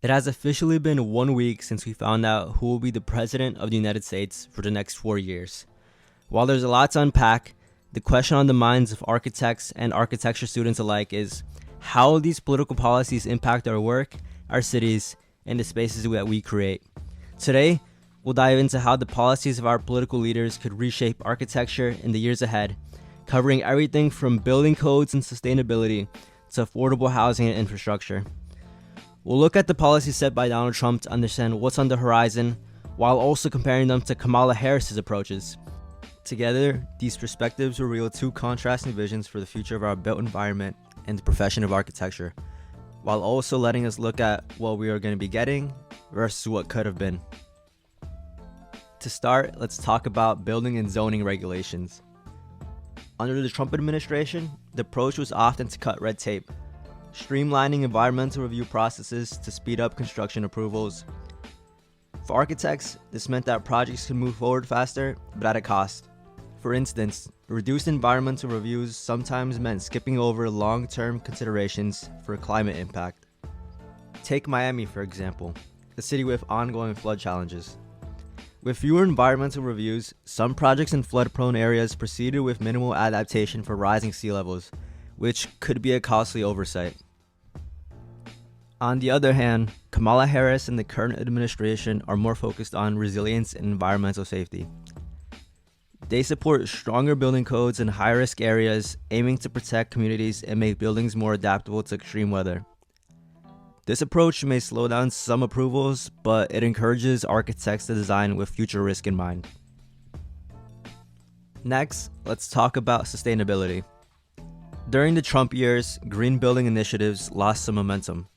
It has officially been 1 week since we found out who will be the president of the United States for the next 4 years. While there's a lot to unpack, the question on the minds of architects and architecture students alike is how will these political policies impact our work, our cities, and the spaces that we create. Today, we'll dive into how the policies of our political leaders could reshape architecture in the years ahead, covering everything from building codes and sustainability to affordable housing and infrastructure. We'll look at the policies set by Donald Trump to understand what's on the horizon, while also comparing them to Kamala Harris's approaches. Together, these perspectives reveal two contrasting visions for the future of our built environment and the profession of architecture, while also letting us look at what we are going to be getting versus what could have been. To start, let's talk about building and zoning regulations. Under the Trump administration, the approach was often to cut red tape, streamlining environmental review processes to speed up construction approvals. For architects, this meant that projects could move forward faster, but at a cost. For instance, reduced environmental reviews sometimes meant skipping over long-term considerations for climate impact. Take Miami, for example, a city with ongoing flood challenges. With fewer environmental reviews, some projects in flood-prone areas proceeded with minimal adaptation for rising sea levels, which could be a costly oversight. On the other hand, Kamala Harris and the current administration are more focused on resilience and environmental safety. They support stronger building codes in high-risk areas, aiming to protect communities and make buildings more adaptable to extreme weather. This approach may slow down some approvals, but it encourages architects to design with future risk in mind. Next, let's talk about sustainability. During the Trump years, green building initiatives lost some momentum.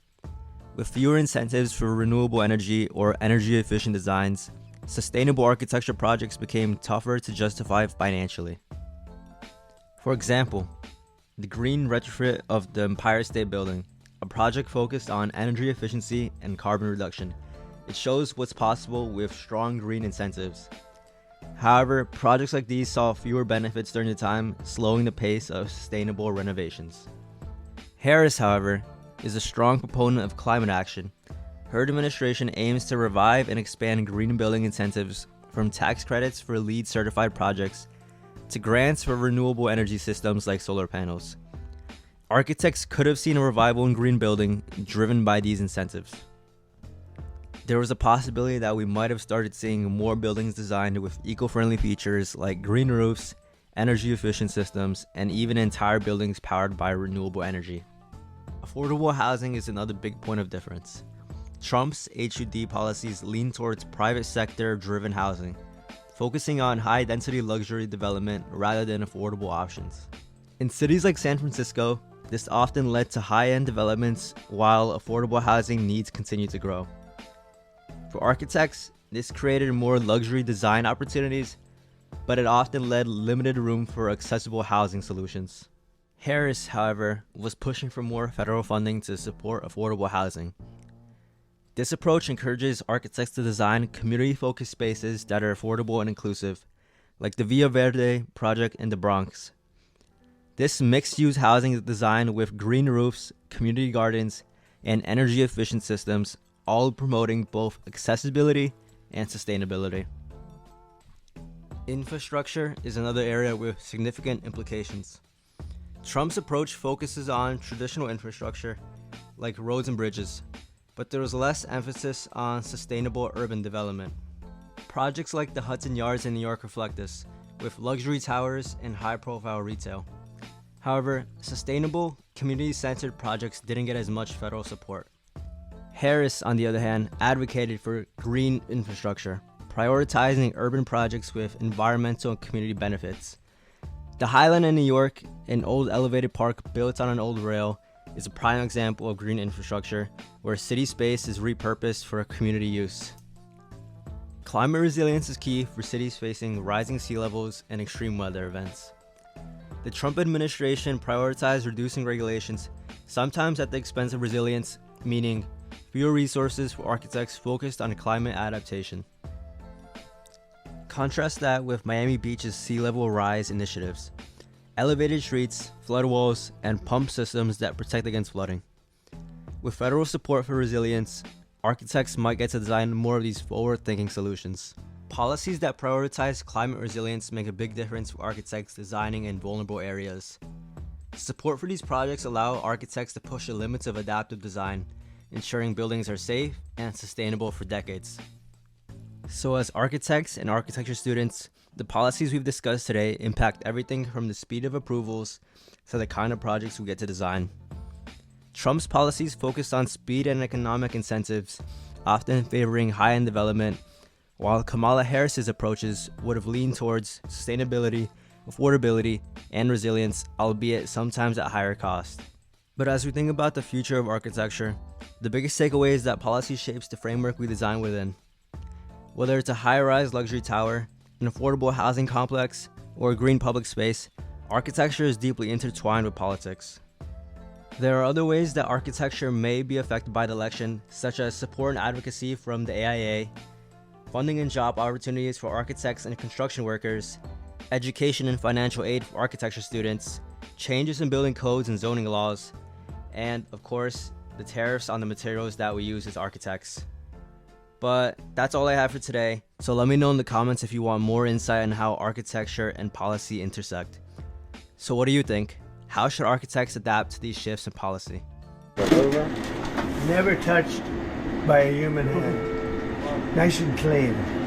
With fewer incentives for renewable energy or energy-efficient designs, sustainable architecture projects became tougher to justify financially. For example, the green retrofit of the Empire State Building, a project focused on energy efficiency and carbon reduction. It shows what's possible with strong green incentives. However, projects like these saw fewer benefits during the time, slowing the pace of sustainable renovations. Harris, however, is a strong proponent of climate action. Her administration aims to revive and expand green building incentives from tax credits for LEED certified projects to grants for renewable energy systems like solar panels. Architects could have seen a revival in green building driven by these incentives. There was a possibility that we might have started seeing more buildings designed with eco-friendly features like green roofs, energy-efficient systems, and even entire buildings powered by renewable energy. Affordable housing is another big point of difference. Trump's HUD policies lean towards private sector-driven housing, focusing on high-density luxury development rather than affordable options. In cities like San Francisco, this often led to high-end developments while affordable housing needs continue to grow. For architects, this created more luxury design opportunities, but it often led limited room for accessible housing solutions. Harris, however, was pushing for more federal funding to support affordable housing. This approach encourages architects to design community-focused spaces that are affordable and inclusive, like the Villa Verde project in the Bronx. This mixed-use housing is designed with green roofs, community gardens, and energy-efficient systems, all promoting both accessibility and sustainability. Infrastructure is another area with significant implications. Trump's approach focuses on traditional infrastructure, like roads and bridges, but there was less emphasis on sustainable urban development. Projects like the Hudson Yards in New York reflect this, with luxury towers and high-profile retail. However, sustainable, community-centered projects didn't get as much federal support. Harris, on the other hand, advocated for green infrastructure, prioritizing urban projects with environmental and community benefits. The Highland in New York, an old elevated park built on an old rail, is a prime example of green infrastructure where city space is repurposed for community use. Climate resilience is key for cities facing rising sea levels and extreme weather events. The Trump administration prioritized reducing regulations, sometimes at the expense of resilience, meaning fewer resources for architects focused on climate adaptation. Contrast that with Miami Beach's sea level rise initiatives, elevated streets, flood walls, and pump systems that protect against flooding. With federal support for resilience, architects might get to design more of these forward-thinking solutions. Policies that prioritize climate resilience make a big difference for architects designing in vulnerable areas. Support for these projects allow architects to push the limits of adaptive design, ensuring buildings are safe and sustainable for decades. So as architects and architecture students, the policies we've discussed today impact everything from the speed of approvals to the kind of projects we get to design. Trump's policies focused on speed and economic incentives, often favoring high-end development, while Kamala Harris's approaches would have leaned towards sustainability, affordability, and resilience, albeit sometimes at higher cost. But as we think about the future of architecture, the biggest takeaway is that policy shapes the framework we design within. Whether it's a high-rise luxury tower, an affordable housing complex, or a green public space, architecture is deeply intertwined with politics. There are other ways that architecture may be affected by the election, such as support and advocacy from the AIA, funding and job opportunities for architects and construction workers, education and financial aid for architecture students, changes in building codes and zoning laws, and, of course, the tariffs on the materials that we use as architects. But that's all I have for today, so let me know in the comments if you want more insight on how architecture and policy intersect. So what do you think? How should architects adapt to these shifts in policy? Never touched by a human hand. Nice and clean.